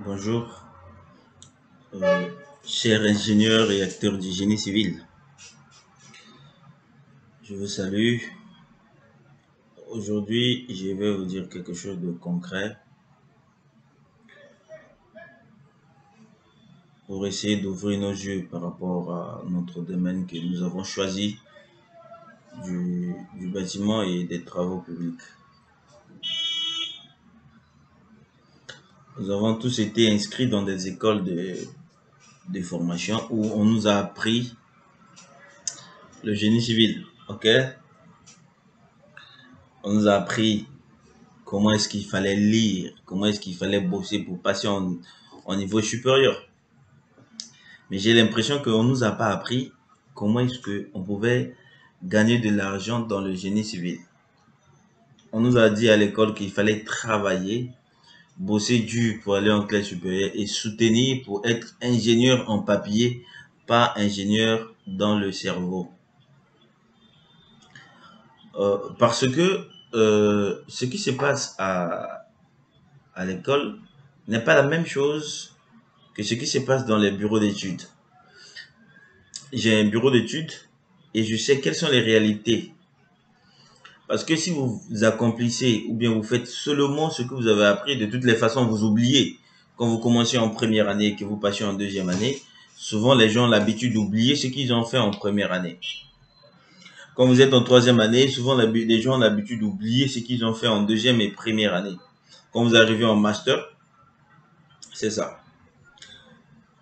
Bonjour, euh, chers ingénieurs et acteurs du génie civil. Je vous salue. Aujourd'hui, je vais vous dire quelque chose de concret pour essayer d'ouvrir nos yeux par rapport à notre domaine que nous avons choisi du bâtiment et des travaux publics. Nous avons tous été inscrits dans des écoles de formation où on nous a appris le génie civil. Ok? On nous a appris comment est-ce qu'il fallait lire, comment est-ce qu'il fallait bosser pour passer en niveau supérieur. Mais j'ai l'impression qu'on ne nous a pas appris comment est-ce qu'on pouvait gagner de l'argent dans le génie civil. On nous a dit à l'école qu'il fallait travailler, bosser dur pour aller en classe supérieure et soutenir pour être ingénieur en papier, pas ingénieur dans le cerveau. Parce que ce qui se passe à l'école n'est pas la même chose que ce qui se passe dans les bureaux d'études. J'ai un bureau d'études et je sais quelles sont les réalités. Parce que si vous accomplissez ou bien vous faites seulement ce que vous avez appris, de toutes les façons, vous oubliez. Quand vous commencez en première année et que vous passez en deuxième année, souvent les gens ont l'habitude d'oublier ce qu'ils ont fait en première année. Quand vous êtes en troisième année, souvent les gens ont l'habitude d'oublier ce qu'ils ont fait en deuxième et première année. Quand vous arrivez en master, c'est ça.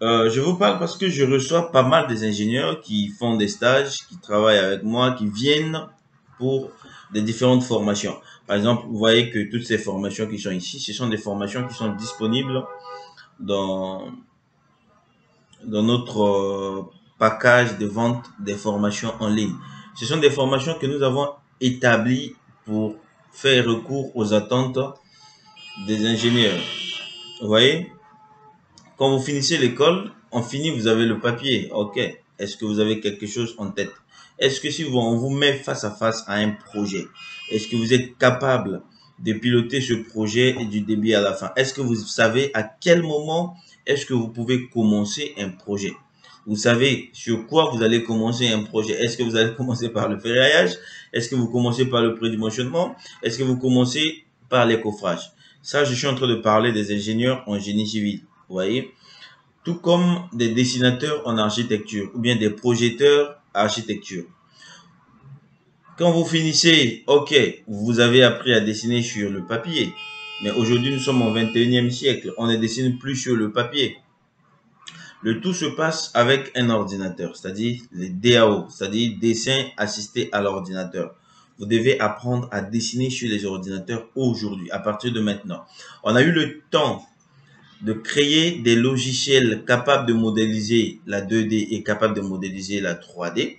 Je vous parle parce que je reçois pas mal des ingénieurs qui font des stages, qui travaillent avec moi, qui viennent pour des différentes formations. Par exemple, vous voyez que toutes ces formations qui sont ici, ce sont des formations qui sont disponibles dans, dans notre package de vente des formations en ligne. Ce sont des formations que nous avons établies pour faire recours aux attentes des ingénieurs. Vous voyez? Quand vous finissez l'école, on finit, vous avez le papier. OK. Est-ce que vous avez quelque chose en tête? Est-ce que si on vous met face à face à un projet, est-ce que vous êtes capable de piloter ce projet du début à la fin? Est-ce que vous savez à quel moment est-ce que vous pouvez commencer un projet? Vous savez sur quoi vous allez commencer un projet? Est-ce que vous allez commencer par le ferraillage? Est-ce que vous commencez par le prédimensionnement? Est-ce que vous commencez par les coffrages? Ça, je suis en train de parler des ingénieurs en génie civil. Vous voyez? Tout comme des dessinateurs en architecture ou bien des projecteurs architecture. Quand vous finissez, ok, vous avez appris à dessiner sur le papier. Mais aujourd'hui, nous sommes au 21e siècle. On ne dessine plus sur le papier. Le tout se passe avec un ordinateur, c'est-à-dire les DAO, c'est-à-dire dessin assisté à l'ordinateur. Vous devez apprendre à dessiner sur les ordinateurs aujourd'hui, à partir de maintenant. On a eu le temps de créer des logiciels capables de modéliser la 2D et capables de modéliser la 3D.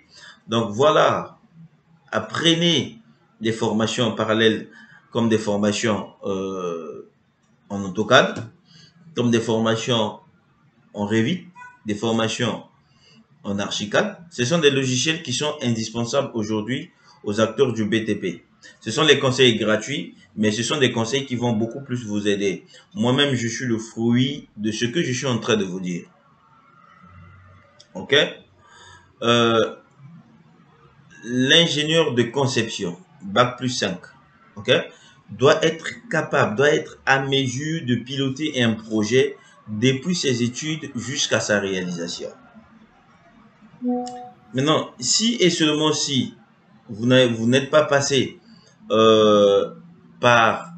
Donc voilà, apprenez des formations en parallèle comme des formations en AutoCAD, comme des formations en Revit, des formations en Archicad. Ce sont des logiciels qui sont indispensables aujourd'hui aux acteurs du BTP. Ce sont les conseils gratuits, mais ce sont des conseils qui vont beaucoup plus vous aider. Moi-même, je suis le fruit de ce que je suis en train de vous dire. OK? Euh, L'ingénieur de conception, Bac plus 5, OK, doit être capable, doit être à mesure de piloter un projet depuis ses études jusqu'à sa réalisation. Maintenant, si et seulement si vous n'êtes pas passé euh, par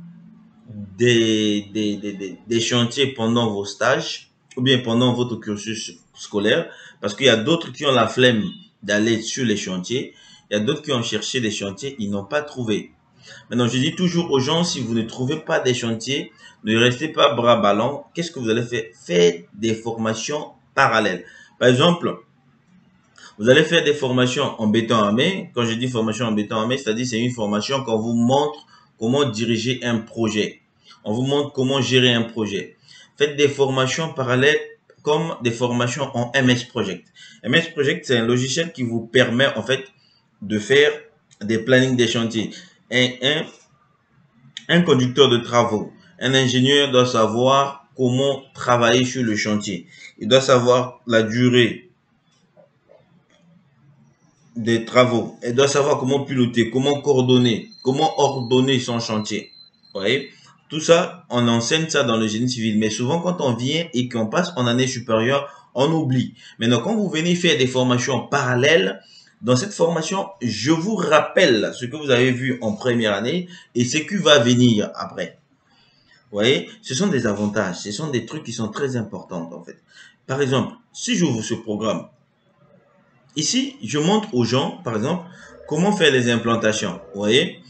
des chantiers pendant vos stages ou bien pendant votre cursus scolaire, parce qu'il y a d'autres qui ont la flemme d'aller sur les chantiers, il y a d'autres qui ont cherché des chantiers, ils n'ont pas trouvé. Maintenant, je dis toujours aux gens, si vous ne trouvez pas des chantiers, ne restez pas bras ballants. Qu'est-ce que vous allez faire? Faites des formations parallèles. Par exemple, vous allez faire des formations en béton armé. Quand je dis formation en béton armé, c'est-à-dire c'est une formation qu'on vous montre comment diriger un projet. On vous montre comment gérer un projet. Faites des formations parallèles comme des formations en MS Project. MS Project, c'est un logiciel qui vous permet en fait de faire des plannings des chantiers. Un conducteur de travaux, un ingénieur doit savoir comment travailler sur le chantier. Il doit savoir la durée des travaux. Il doit savoir comment piloter, comment coordonner, comment ordonner son chantier. Vous voyez? Tout ça, on enseigne ça dans le génie civil. Mais souvent, quand on vient et qu'on passe en année supérieure, on oublie. Maintenant, quand vous venez faire des formations parallèles, dans cette formation, je vous rappelle ce que vous avez vu en première année et ce qui va venir après. Vous voyez, ce sont des avantages, ce sont des trucs qui sont très importants en fait. Par exemple, si j'ouvre ce programme, ici, je montre aux gens, par exemple, comment faire les implantations. Vous voyez,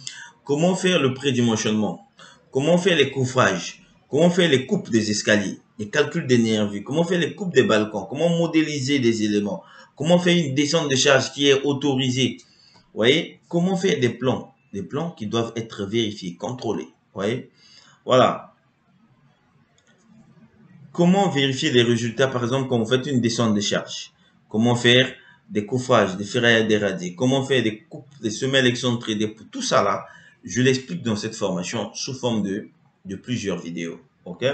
comment faire le prédimensionnement, comment faire les coffrages, comment faire les coupes des escaliers, les calculs d'énergie, comment faire les coupes des balcons, comment modéliser des éléments, comment faire une descente de charge qui est autorisée. Vous voyez, comment faire des plans qui doivent être vérifiés, contrôlés. Vous voyez, voilà. Comment vérifier les résultats, par exemple, quand vous faites une descente de charge? Comment faire des coffrages, des ferrailles déradiées? Comment faire des coupes, des semelles excentrées, tout ça là, je l'explique dans cette formation sous forme de plusieurs vidéos. Ok?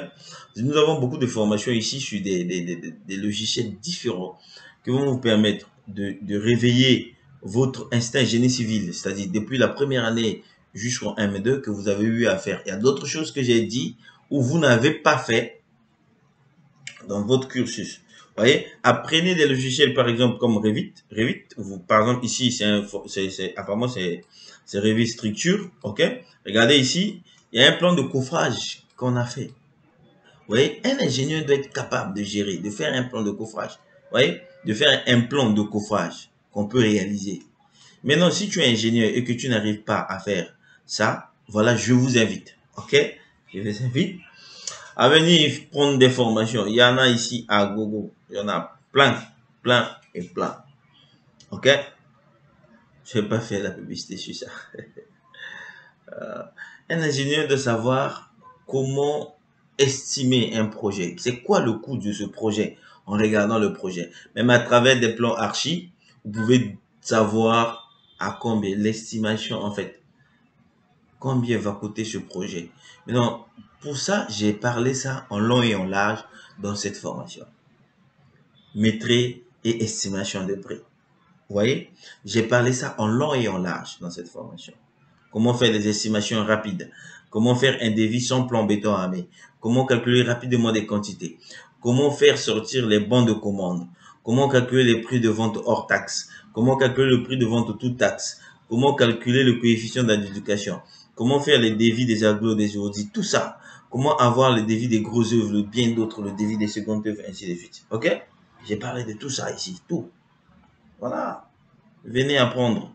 Nous avons beaucoup de formations ici sur des logiciels différents qui vont vous permettre de réveiller votre instinct génie civil, c'est-à-dire depuis la première année jusqu'en M2 que vous avez eu à faire. Il y a d'autres choses que j'ai dit où vous n'avez pas fait dans votre cursus. Vous voyez, apprenez des logiciels par exemple comme Revit. Revit, vous, par exemple ici, apparemment c'est Revit Structure, ok. Regardez ici, il y a un plan de coffrage qu'on a fait. Vous voyez, un ingénieur doit être capable de gérer, de faire un plan de coffrage. Vous voyez, de faire un plan de coffrage qu'on peut réaliser. Maintenant, si tu es ingénieur et que tu n'arrives pas à faire ça, voilà, je vous invite, ok. Je vous invite à venir prendre des formations. Il y en a ici à gogo. Il y en a plein, plein et plein. Ok? Je vais pas faire la publicité sur ça. Un ingénieur doit savoir comment estimer un projet. C'est quoi le coût de ce projet en regardant le projet. Même à travers des plans archi, vous pouvez savoir à combien l'estimation en fait. Combien va coûter ce projet. Maintenant, pour ça, j'ai parlé ça en long et en large dans cette formation. Maîtrise et estimation de prix. Vous voyez, j'ai parlé ça en long et en large dans cette formation. Comment faire des estimations rapides. Comment faire un devis sans plan béton armé. Comment calculer rapidement des quantités. Comment faire sortir les bons de commande. Comment calculer les prix de vente hors taxe. Comment calculer le prix de vente toute taxe. Comment calculer le coefficient d'adjudication. Comment faire les devis des agglos, des audits, tout ça. Comment avoir le devis des grosses œuvres, bien d'autres, le devis des secondes œuvres, ainsi de suite. Ok? J'ai parlé de tout ça ici, tout. Voilà. Venez apprendre.